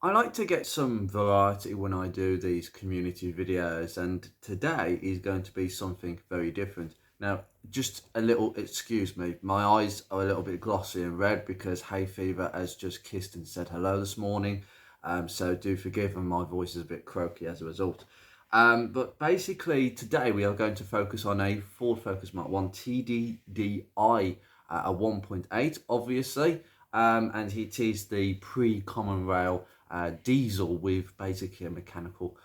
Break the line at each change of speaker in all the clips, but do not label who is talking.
I like to get some variety when I do these community videos, and today is going to be something very different. Now, just a little excuse me, my eyes are a little bit glossy and red because hay fever has just kissed and said hello this morning. So do forgive, and my voice is a bit croaky as a result. But basically, today we are going to focus on a Ford Focus Mark 1 TDDI, a 1.8, obviously, and it is the pre-common rail diesel with basically a mechanical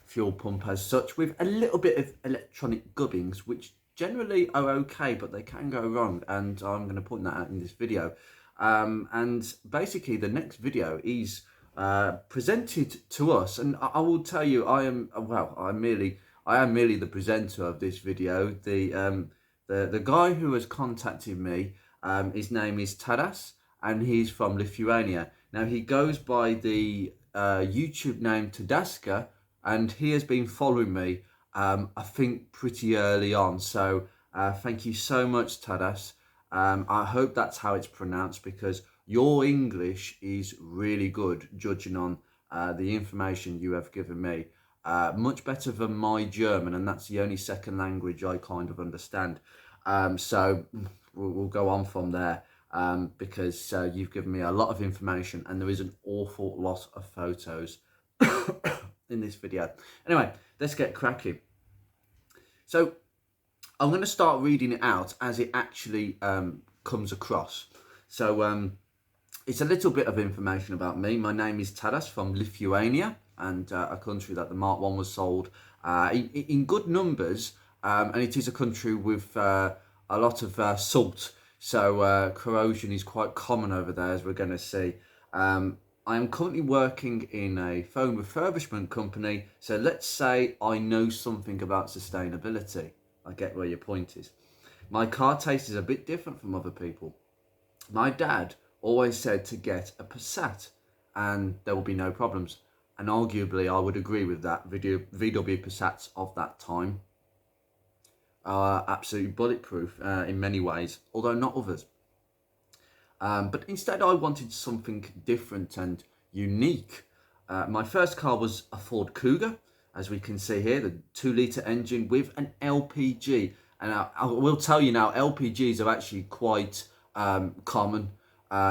fuel pump as such, with a little bit of electronic gubbings, which generally are okay, but they can go wrong, and I'm going to point that out in this video. And basically the next video is presented to us, and I will tell you, I am merely the presenter of this video. The guy who has contacted me, his name is Tadas, and he's from Lithuania. Now he goes by the YouTube name Tadaska, and he has been following me, I think, pretty early on. So thank you so much, Tadas. I hope that's how it's pronounced, because your English is really good, judging on the information you have given me. Much better than my German, and that's the only second language I kind of understand. So we'll go on from there, because you've given me a lot of information, and there is an awful lot of photos in this video. Anyway, let's get cracking. So I'm going to start reading it out as it actually comes across. So it's a little bit of information about me. My name is Tadas from Lithuania, and a country that the Mark 1 was sold in good numbers, and it is a country with a lot of salt, so corrosion is quite common over there, as we're going to see. I am currently working in a phone refurbishment company, so let's say I know something about sustainability. I get where your point is. My car taste is a bit different from other people. My dad always said to get a Passat and there will be no problems. And arguably I would agree with that. VW Passats of that time are absolutely bulletproof in many ways, although not others. But instead I wanted something different and unique. My first car was a Ford Cougar, as we can see here, the 2-litre engine with an LPG. And I will tell you now, LPGs are actually quite common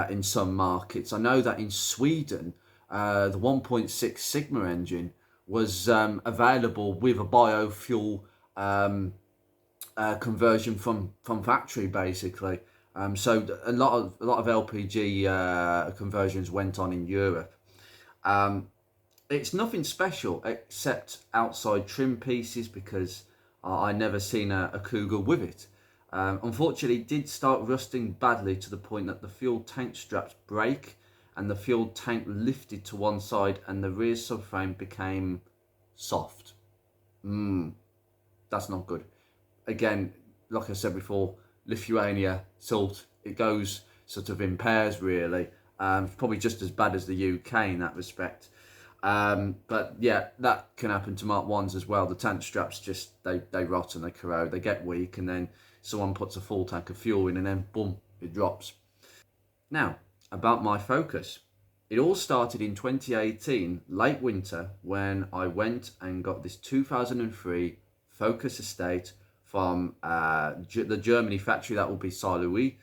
in some markets. I know that in Sweden, the 1.6 Sigma engine was available with a biofuel conversion from factory, basically. So a lot of LPG conversions went on in Europe. It's nothing special except outside trim pieces, because I never seen a Cougar with it. Unfortunately, it did start rusting badly to the point that the fuel tank straps break and the fuel tank lifted to one side and the rear subframe became soft. That's not good. Again, like I said before, Lithuania, salt, it goes sort of in pairs, really. Probably just as bad as the UK in that respect. But yeah, that can happen to Mark 1s as well. The tank straps just, they rot and they corrode, they get weak, and then someone puts a full tank of fuel in and then boom, it drops. Now, about my Focus. It all started in 2018, late winter, when I went and got this 2003 Focus Estate from the Germany factory, that will be Saint-Louis,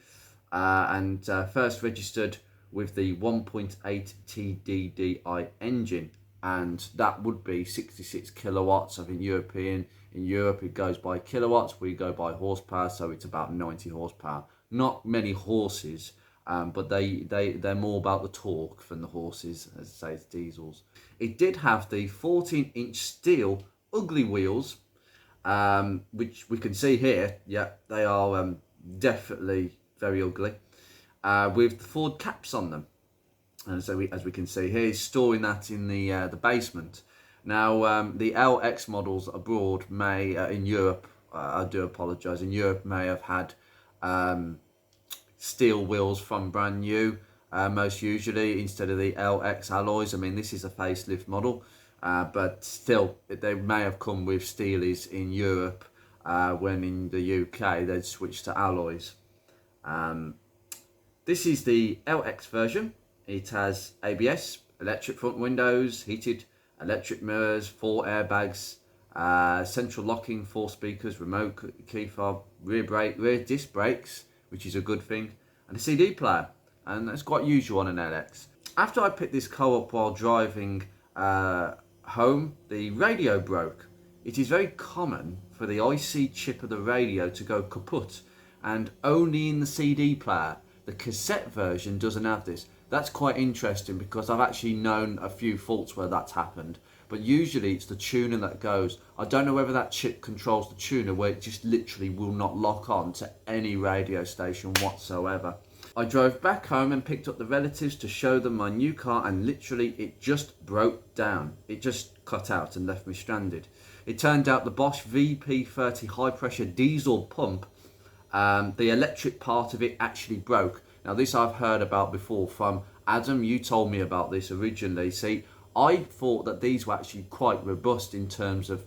and first registered with the 1.8 TDDI engine, and that would be 66 kilowatts. I think in Europe it goes by kilowatts, we go by horsepower, so it's about 90 horsepower. Not many horses, but they're more about the torque than the horses, as I say, it's diesels. It did have the 14-inch steel ugly wheels, which we can see here. Yeah, they are definitely very ugly, with the Ford caps on them. And so as we can see here, he's storing that in the basement. Now, the LX models abroad may, in Europe, I do apologise, in Europe may have had steel wheels from brand new, most usually, instead of the LX alloys. I mean, this is a facelift model, but still, they may have come with steelies in Europe, when in the UK they'd switched to alloys. This is the LX version. It has ABS, electric front windows, heated electric mirrors, 4 airbags, central locking, 4 speakers, remote key fob, rear disc brakes, which is a good thing, and a CD player, and that's quite usual on an LX. After I picked this car up while driving home, the radio broke. It is very common for the IC chip of the radio to go kaput, and only in the CD player. The cassette version doesn't have this. That's quite interesting because I've actually known a few faults where that's happened, but usually it's the tuner that goes. I don't know whether that chip controls the tuner where it just literally will not lock on to any radio station whatsoever. I drove back home and picked up the relatives to show them my new car, and literally it just broke down. It just cut out and left me stranded. It turned out the Bosch VP30 high pressure diesel pump, the electric part of it actually broke. Now this I've heard about before from Adam. You told me about this originally. See, I thought that these were actually quite robust in terms of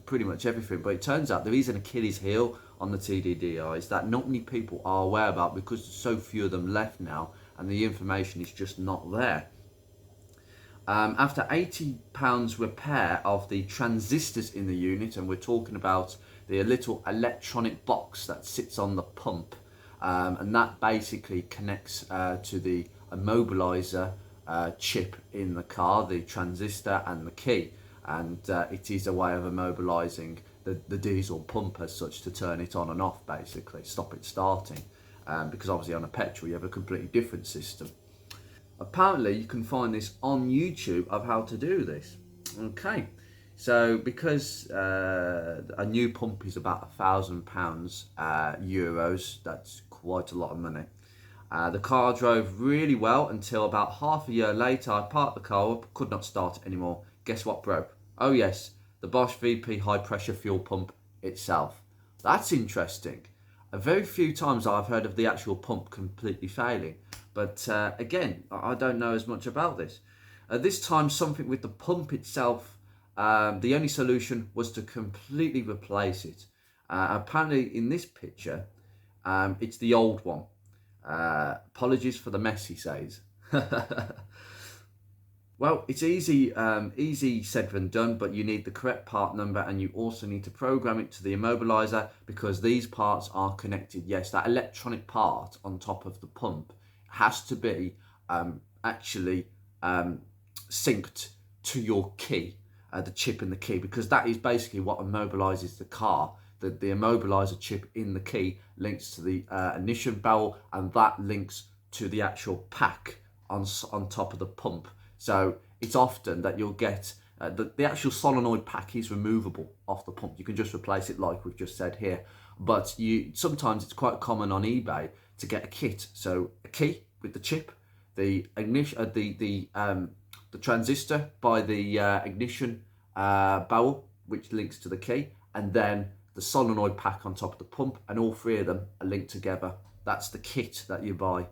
pretty much everything, but it turns out there is an Achilles heel on the TDDIs that not many people are aware about because there's so few of them left now and the information is just not there. After £80 repair of the transistors in the unit, and we're talking about the little electronic box that sits on the pump, and that basically connects to the immobilizer chip in the car, the transistor and the key, and it is a way of immobilizing the diesel pump as such, to turn it on and off, basically stop it starting, because obviously on a petrol you have a completely different system. Apparently you can find this on YouTube of how to do this. Okay, so because a new pump is about £1,000 euros, that's quite a lot of money. The car drove really well until about half a year later. I parked the car up, could not start it anymore. Guess what broke? Oh yes, the Bosch VP high pressure fuel pump itself. That's interesting. A very few times I've heard of the actual pump completely failing, but again, I don't know as much about this. This time, something with the pump itself, the only solution was to completely replace it. Apparently in this picture, it's the old one. Apologies for the mess, he says. Well, it's easy said than done, but you need the correct part number and you also need to program it to the immobilizer because these parts are connected. Yes, that electronic part on top of the pump has to be actually synced to your key, the chip in the key, because that is basically what immobilizes the car. The immobilizer chip in the key links to the ignition bell, and that links to the actual pack on top of the pump. So it's often that you'll get the actual solenoid pack is removable off the pump. You can just replace it like we've just said here. But sometimes it's quite common on eBay to get a kit. So a key with the chip, the ignition, the transistor by the ignition barrel, which links to the key, and then the solenoid pack on top of the pump, and all three of them are linked together. That's the kit that you buy.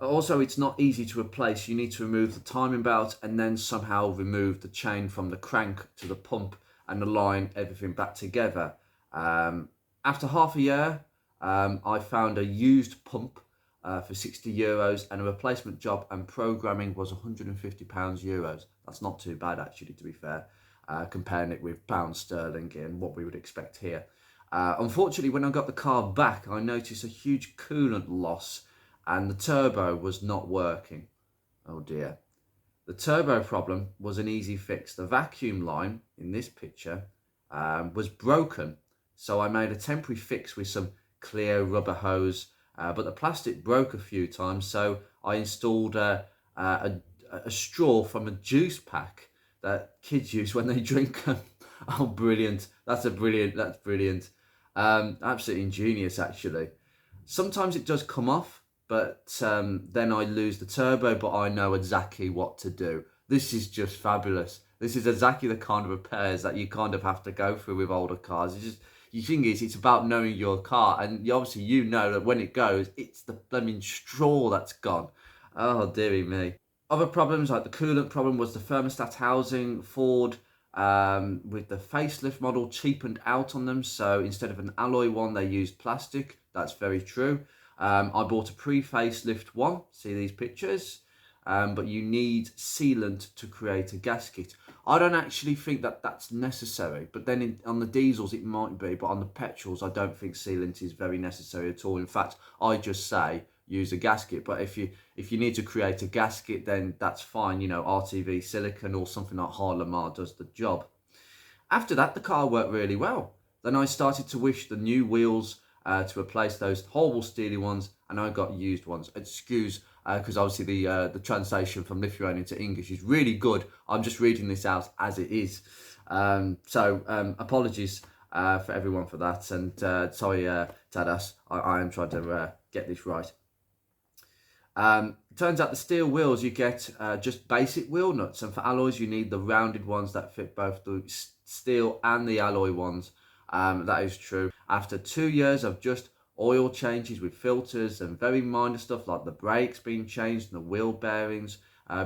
Also, it's not easy to replace. You need to remove the timing belt and then somehow remove the chain from the crank to the pump and align everything back together. After half a year, I found a used pump for €60, and a replacement job and programming was €150 euros. That's not too bad actually, to be fair, comparing it with pound sterling and what we would expect here. Unfortunately, when I got the car back, I noticed a huge coolant loss and the turbo was not working. Oh dear. The turbo problem was an easy fix. The vacuum line in this picture was broken, so I made a temporary fix with some clear rubber hose, but the plastic broke a few times, so I installed a straw from a juice pack that kids use when they drink them. Oh, brilliant. That's brilliant. Absolutely ingenious, actually. Sometimes it does come off, but then I lose the turbo, but I know exactly what to do. This is just fabulous. This is exactly the kind of repairs that you kind of have to go through with older cars. It's just, the thing is, it's about knowing your car, and obviously you know that when it goes, it's the blooming straw that's gone. Oh, dearie me. Other problems, like the coolant problem, was the thermostat housing. Ford, with the facelift model, cheapened out on them, so instead of an alloy one, they used plastic. That's very true. I bought a pre-facelift one, see these pictures, but you need sealant to create a gasket. I don't actually think that that's necessary, but then on the diesels it might be, but on the petrols I don't think sealant is very necessary at all. In fact, I just say use a gasket. But if you need to create a gasket, then that's fine. You know, RTV silicon or something like Harlemar does the job. After that, the car worked really well. Then I started to wish the new wheels to replace those horrible steely ones, and I got used ones. Excuse, because obviously the translation from Lithuanian to English is really good. I'm just reading this out as it is. So apologies for everyone for that, and sorry, Tadas, I am trying to get this right. Turns out the steel wheels you get just basic wheel nuts, and for alloys you need the rounded ones that fit both the steel and the alloy ones. That is true. After 2 years of just oil changes with filters and very minor stuff like the brakes being changed and the wheel bearings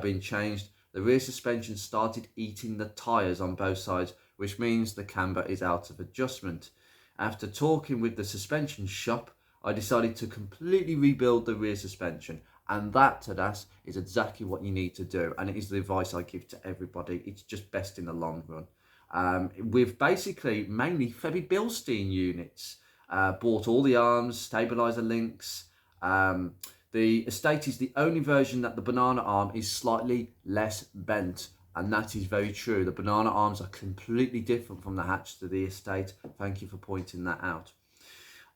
being changed, the rear suspension started eating the tyres on both sides, which means the camber is out of adjustment. After talking with the suspension shop, I decided to completely rebuild the rear suspension. And that, Tadas, is exactly what you need to do. And it is the advice I give to everybody. It's just best in the long run. With basically mainly Febby Bilstein units. Bought all the arms, stabiliser links. The Estate is the only version that the banana arm is slightly less bent. And that is very true. The banana arms are completely different from the hatch to the Estate. Thank you for pointing that out.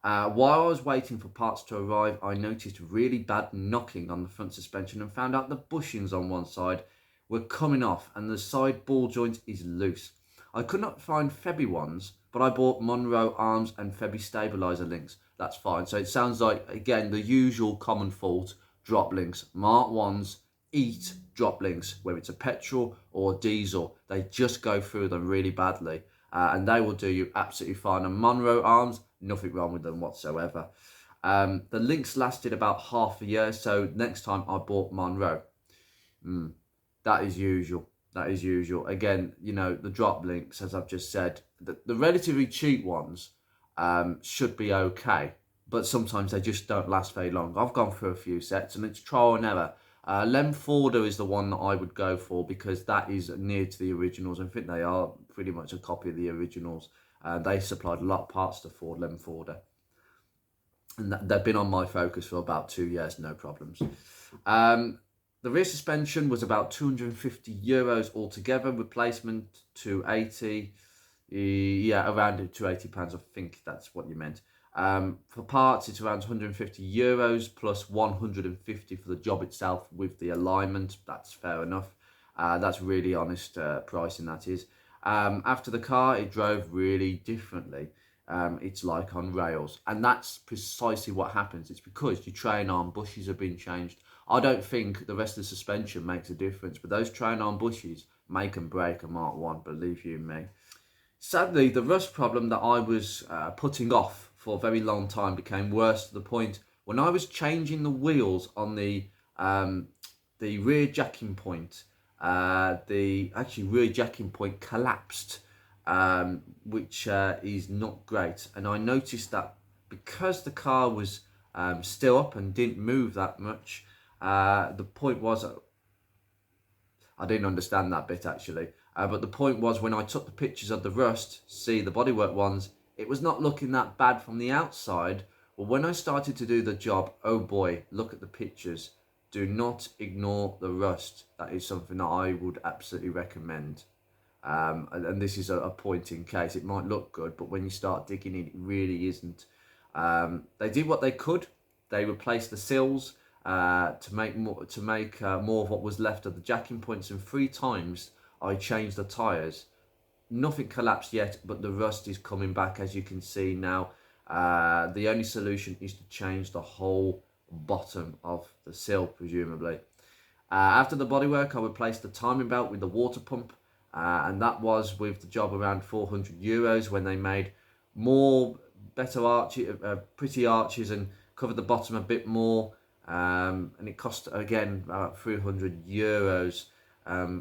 While I was waiting for parts to arrive, I noticed really bad knocking on the front suspension and found out the bushings on one side were coming off and the side ball joint is loose. I could not find Febby ones, but I bought Monroe arms and Febby stabiliser links. That's fine. So it sounds like, again, the usual common fault, drop links. Mark 1s eat drop links, whether it's a petrol or diesel. They just go through them really badly. And they will do you absolutely fine. And Monroe arms, nothing wrong with them whatsoever. The links lasted about half a year, so next time I bought Monroe. That is usual. That is usual. Again, you know, the drop links, as I've just said, the relatively cheap ones should be okay, but sometimes they just don't last very long. I've gone through a few sets and it's trial and error. Lemforder is the one that I would go for because that is near to the originals. I think they are pretty much a copy of the originals. They supplied a lot of parts to Ford Lemforder. And they've been on my Focus for about 2 years, no problems. The rear suspension was about €250 altogether. Replacement €280. Yeah, around £280. I think that's what you meant. For parts, it's around €150 plus 150 for the job itself with the alignment. That's fair enough. That's really honest pricing, that is. After the car, it drove really differently. It's like on rails, and that's precisely what happens. It's because your train arm bushes have been changed. I don't think the rest of the suspension makes a difference, but those train arm bushes make and break a Mark 1, believe you me. Sadly, the rust problem that I was putting off for a very long time became worse to the point when I was changing the wheels on the rear jacking point. The rear jacking point collapsed, which is not great. And I noticed that because the car was still up and didn't move that much, the point was, I didn't understand that bit actually, but the point was when I took the pictures of the rust, see the bodywork ones, it was not looking that bad from the outside. Well, when I started to do the job, oh boy, look at the pictures. Do not ignore the rust. That is something that I would absolutely recommend. And this is a point in case. It might look good, but when you start digging in, it really isn't. They did what they could. They replaced the sills to make more of what was left of the jacking points, and 3 times I changed the tyres. Nothing collapsed yet, but the rust is coming back, as you can see now. The only solution is to change the whole bottom of the sill, presumably. After the bodywork, I replaced the timing belt with the water pump, and that was with the job around €400 when they made better arches, pretty arches, and covered the bottom a bit more. And it cost again about €300.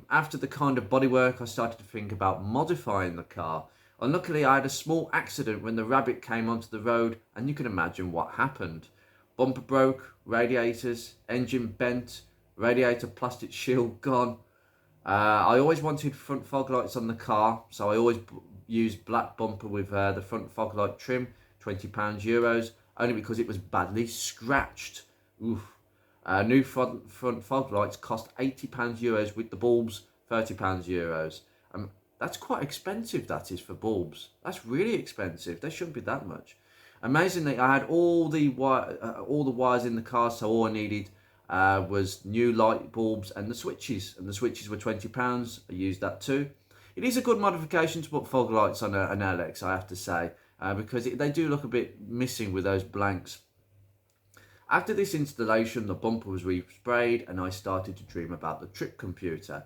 After the kind of bodywork, I started to think about modifying the car. Unluckily, I had a small accident when the Rabbit came onto the road, and you can imagine what happened. Bumper broke, radiators, engine bent, Radiator plastic shield gone. I always wanted front fog lights on the car, so I always used black bumper with the front fog light trim, €20 only because it was badly scratched. Oof. New front fog lights cost €80 with the bulbs, €30. That's quite expensive, that is, for bulbs. That's really expensive. They shouldn't be that much. Amazingly, I had all the wires in the car, so all I needed was new light bulbs and the switches were £20. I used that too. It is a good modification to put fog lights on an LX, I have to say, because they do look a bit missing with those blanks. After this installation, the bumper was resprayed and I started to dream about the trip computer.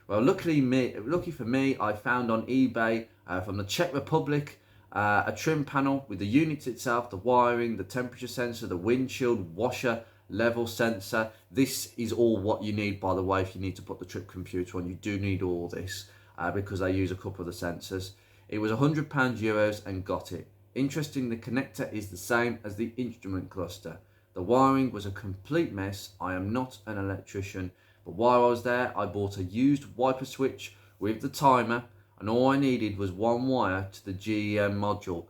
Well, lucky for me, I found on eBay from the Czech Republic a trim panel with the unit itself, the wiring, the temperature sensor, the windshield washer, level sensor. This is all what you need, by the way, if you need to put the trip computer on. You do need all this because I use a couple of the sensors. It was €100 and got it. Interesting, the connector is the same as the instrument cluster. The wiring was a complete mess. I am not an electrician, but while I was there, I bought a used wiper switch with the timer, and all I needed was one wire to the GEM module.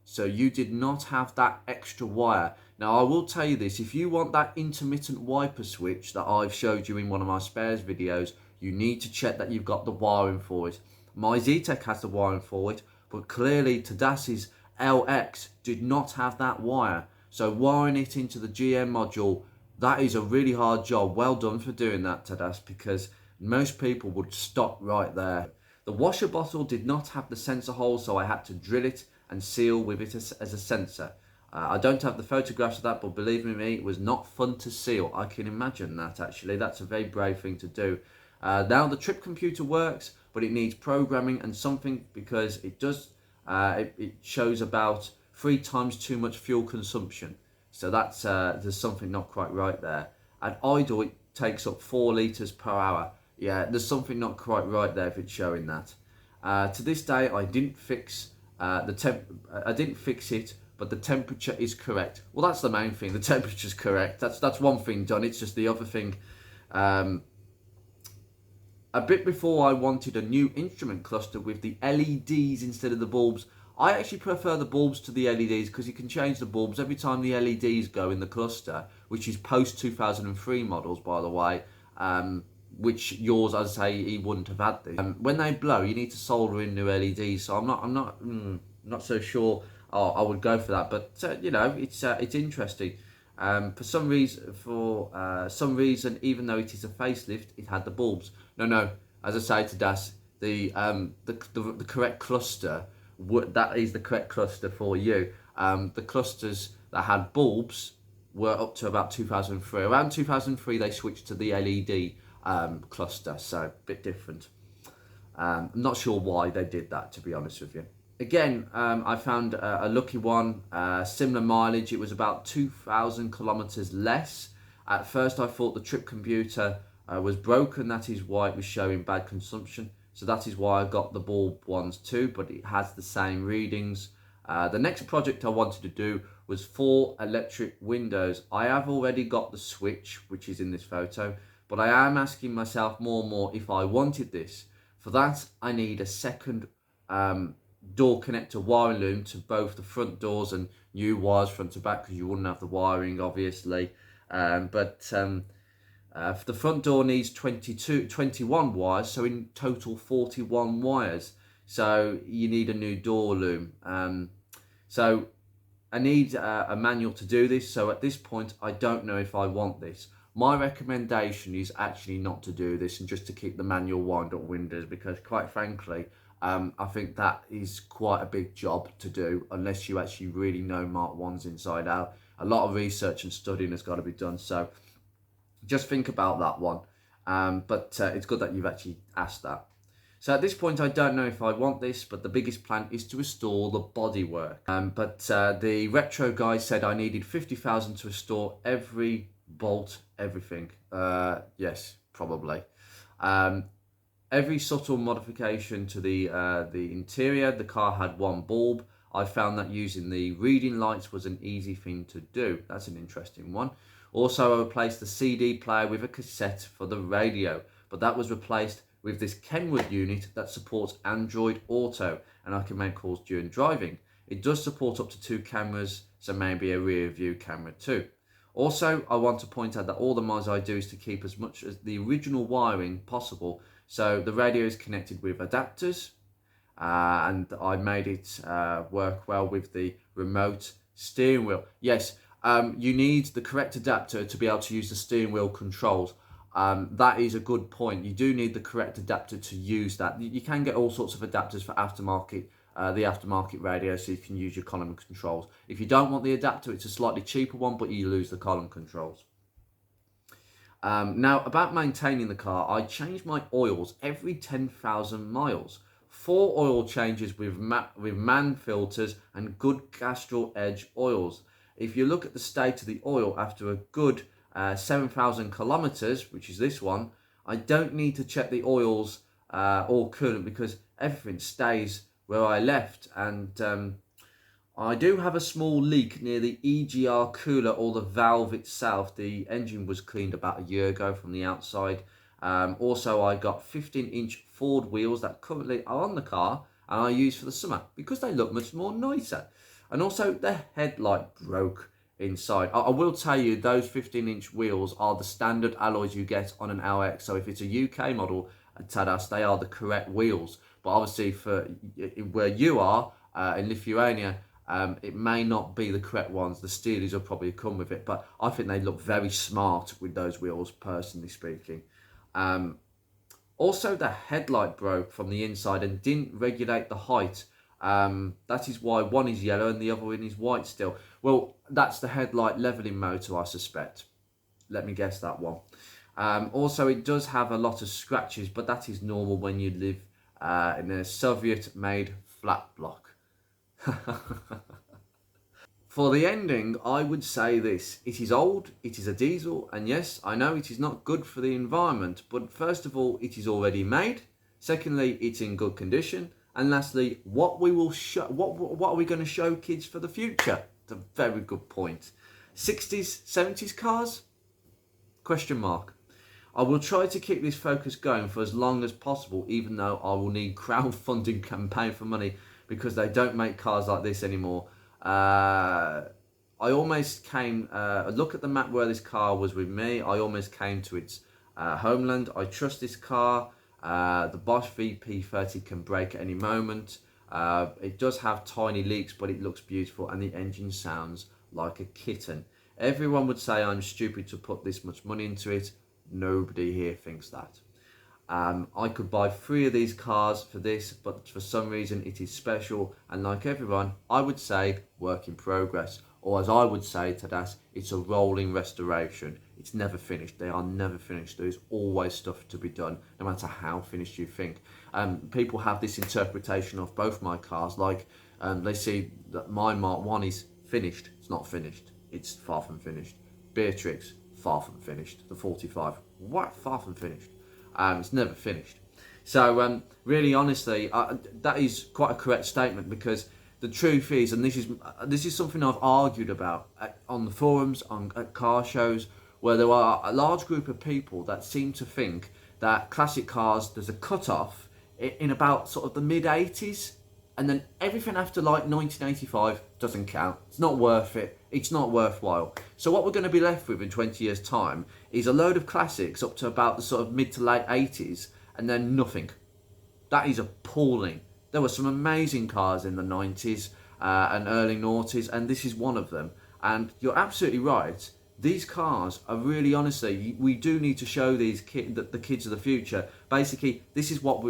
So you did not have that extra wire. Now, I will tell you this, if you want that intermittent wiper switch that I've showed you in one of my spares videos, you need to check that you've got the wiring for it. My Zetec has the wiring for it, but clearly Tadas's LX did not have that wire. So wiring it into the GM module, that is a really hard job. Well done for doing that, Tadas, because most people would stop right there. The washer bottle did not have the sensor hole, so I had to drill it and seal with it as a sensor. I don't have the photographs of that, but believe me, it was not fun to seal. I can imagine that, actually. That's a very brave thing to do. Now the trip computer works, but it needs programming and something, because it does. It shows about 3 times too much fuel consumption. So that's there's something not quite right there. At idle, it takes up 4 litres per hour. Yeah, there's something not quite right there if it's showing that. To this day, I didn't fix I didn't fix it, but the temperature is correct. Well, that's the main thing. The temperature's correct. That's one thing done. It's just the other thing. A bit before, I wanted a new instrument cluster with the LEDs instead of the bulbs. I actually prefer the bulbs to the LEDs because you can change the bulbs every time the LEDs go in the cluster, which is post 2003 models, by the way. Which yours, as I say, he wouldn't have had this. When they blow, you need to solder in new LEDs. So I'm not so sure. I would go for that, but you know, it's interesting. For some reason, even though it is a facelift, it had the bulbs. No. As I say to Das, the correct cluster. That is the correct cluster for you. The clusters that had bulbs were up to about 2003. Around 2003, they switched to the LED cluster, so a bit different. I'm not sure why they did that, to be honest with you. Again, I found a lucky one, similar mileage. It was about 2,000 kilometers less. At first, I thought the trip computer was broken. That is why it was showing bad consumption. So that is why I got the bulb ones too, but it has the same readings. The next project I wanted to do was 4 electric windows. I have already got the switch, which is in this photo, but I am asking myself more and more if I wanted this. For that, I need a second door connector wiring loom to both the front doors and new wires front to back, because you wouldn't have the wiring, obviously. The front door needs 21 wires, so in total 41 wires. So you need a new door loom. So I need a manual to do this. So at this point, I don't know if I want this. My recommendation is actually not to do this and just to keep the manual wind-up windows, because quite frankly, I think that is quite a big job to do unless you actually really know Mark 1s inside out. A lot of research and studying has got to be done. So just think about that one. But it's good that you've actually asked that. So at this point, I don't know if I want this, but the biggest plan is to restore the bodywork. But the retro guy said I needed 50,000 to restore every bolt, everything. Yes, probably. Every subtle modification to the interior. The car had 1 bulb. I found that using the reading lights was an easy thing to do. That's an interesting one. Also, I replaced the CD player with a cassette for the radio, but that was replaced with this Kenwood unit that supports Android Auto, and I can make calls during driving. It does support up to 2 cameras, so maybe a rear view camera too. Also, I want to point out that all the mods I do is to keep as much as the original wiring possible. So the radio is connected with adapters, and I made it work well with the remote steering wheel. Yes, you need the correct adapter to be able to use the steering wheel controls. That is a good point. You do need the correct adapter to use that. You can get all sorts of adapters for aftermarket, the aftermarket radio, so you can use your column controls. If you don't want the adapter, it's a slightly cheaper one, but you lose the column controls. Now, about maintaining the car, I change my oils every 10,000 miles. 4 oil changes with man filters and good Castrol Edge oils. If you look at the state of the oil after a good 7,000 kilometers, which is this one, I don't need to check the oils or coolant because everything stays where I left. And I do have a small leak near the EGR cooler or the valve itself. The engine was cleaned about a year ago from the outside. Also, I got 15-inch Ford wheels that currently are on the car and I use for the summer because they look much more nicer. And also, the headlight broke inside. I will tell you, those 15-inch wheels are the standard alloys you get on an LX. So if it's a UK model, Tadas, they are the correct wheels. But obviously, for where you are in Lithuania, it may not be the correct ones. The Steelies will probably come with it, but I think they look very smart with those wheels, personally speaking. Also, the headlight broke from the inside and didn't regulate the height. That is why one is yellow and the other one is white still. Well, that's the headlight leveling motor, I suspect. Let me guess that one. Also, it does have a lot of scratches, but that is normal when you live in a Soviet-made flat block. For the ending, I would say this. It is old, it is a diesel, and yes, I know it is not good for the environment, but first of all, it is already made. Secondly, it's in good condition. And lastly, what are we going to show kids for the future? It's a very good point. 60s, 70s cars? Question mark. I will try to keep this focus going for as long as possible, even though I will need crowdfunding campaign for money because they don't make cars like this anymore. I almost came, look at the map where this car was with me. I almost came to its homeland. I trust this car. The Bosch VP30 can break at any moment. It does have tiny leaks, but it looks beautiful and the engine sounds like a kitten. Everyone would say I'm stupid to put this much money into it. Nobody here thinks that. I could buy 3 of these cars for this, but for some reason it is special, and like everyone, I would say work in progress, or as I would say, Tadas, it's a rolling restoration. It's never finished. They are never finished. There is always stuff to be done, no matter how finished you think. People have this interpretation of both my cars, like they see that my Mark 1 is finished. It's not finished. It's far from finished. Beatrix, far from finished. The 45, what? Far from finished. It's never finished. So really, honestly, that is quite a correct statement, because the truth is, and this is something I've argued about on the forums, at car shows, where there are a large group of people that seem to think that classic cars, there's a cut-off in about sort of the mid-80s, and then everything after like 1985 doesn't count. It's not worth it. It's not worthwhile. So what we're going to be left with in 20 years' time is a load of classics up to about the sort of mid to late 80s, and then nothing. That is appalling. There were some amazing cars in the 90s and early noughties, and this is one of them. And you're absolutely right. These cars are really, honestly, we do need to show these the kids of the future. Basically, this is what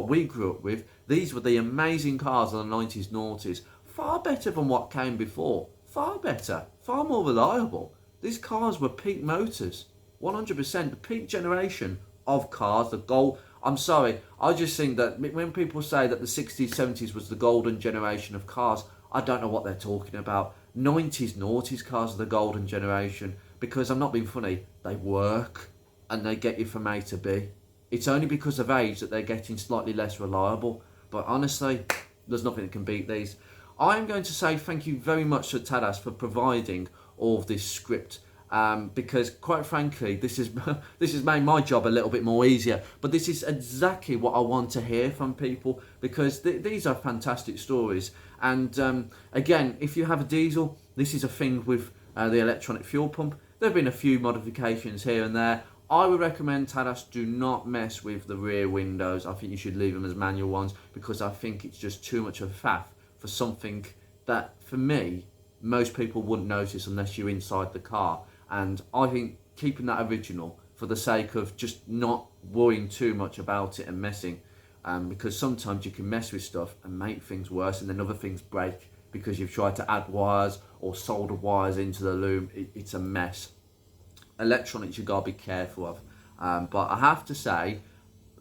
we grew up with. These were the amazing cars of the 90s, noughties. Far better than what came before. Far better. Far more reliable. These cars were peak motors. 100%. The peak generation of cars. The gold. I'm sorry. I just think that when people say that the 60s, 70s was the golden generation of cars, I don't know what they're talking about. 90s, noughties cars are the golden generation, because I'm not being funny, they work and they get you from A to B. It's only because of age that they're getting slightly less reliable, but honestly, there's nothing that can beat these. I'm going to say thank you very much to Tadas for providing all of this script. Because quite frankly, this is this has made my job a little bit more easier. But this is exactly what I want to hear from people, because these are fantastic stories. And again, if you have a diesel, this is a thing with the electronic fuel pump. There have been a few modifications here and there. I would recommend, Tadas, do not mess with the rear windows. I think you should leave them as manual ones, because I think it's just too much of a faff for something that, for me, most people wouldn't notice unless you're inside the car. And I think keeping that original for the sake of just not worrying too much about it and messing, because sometimes you can mess with stuff and make things worse, and then other things break because you've tried to add wires or solder wires into the loom. It's a mess. Electronics you gotta be careful of. But I have to say,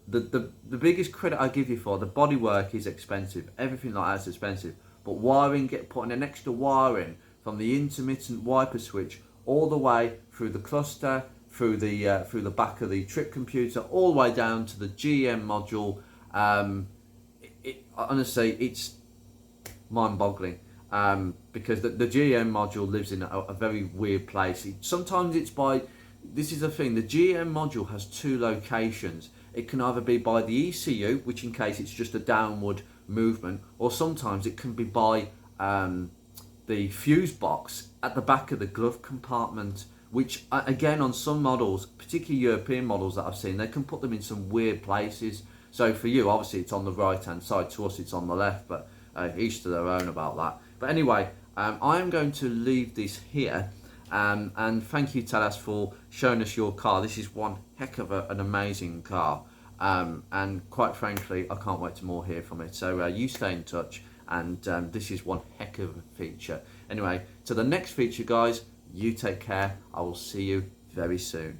the biggest credit I give you for the bodywork is expensive. Everything like that's expensive. But wiring, putting an extra wire in from the intermittent wiper switch all the way through the cluster, through the back of the trip computer, all the way down to the GM module. Honestly, it's mind-boggling. Because the GM module lives in a very weird place. Sometimes it's by, this is the thing, the GM module has two locations. It can either be by the ECU, which in case it's just a downward movement, or sometimes it can be by the fuse box at the back of the glove compartment, which again, on some models, particularly European models that I've seen, they can put them in some weird places. So for you, obviously it's on the right hand side, to us it's on the left, but each to their own about that. But anyway, I'm going to leave this here, and thank you, Tadas, for showing us your car. This is one heck of an amazing car, and quite frankly, I can't wait to more hear from it. So you stay in touch, and this is one heck of a feature. Anyway, to the next feature, guys, you take care. I will see you very soon.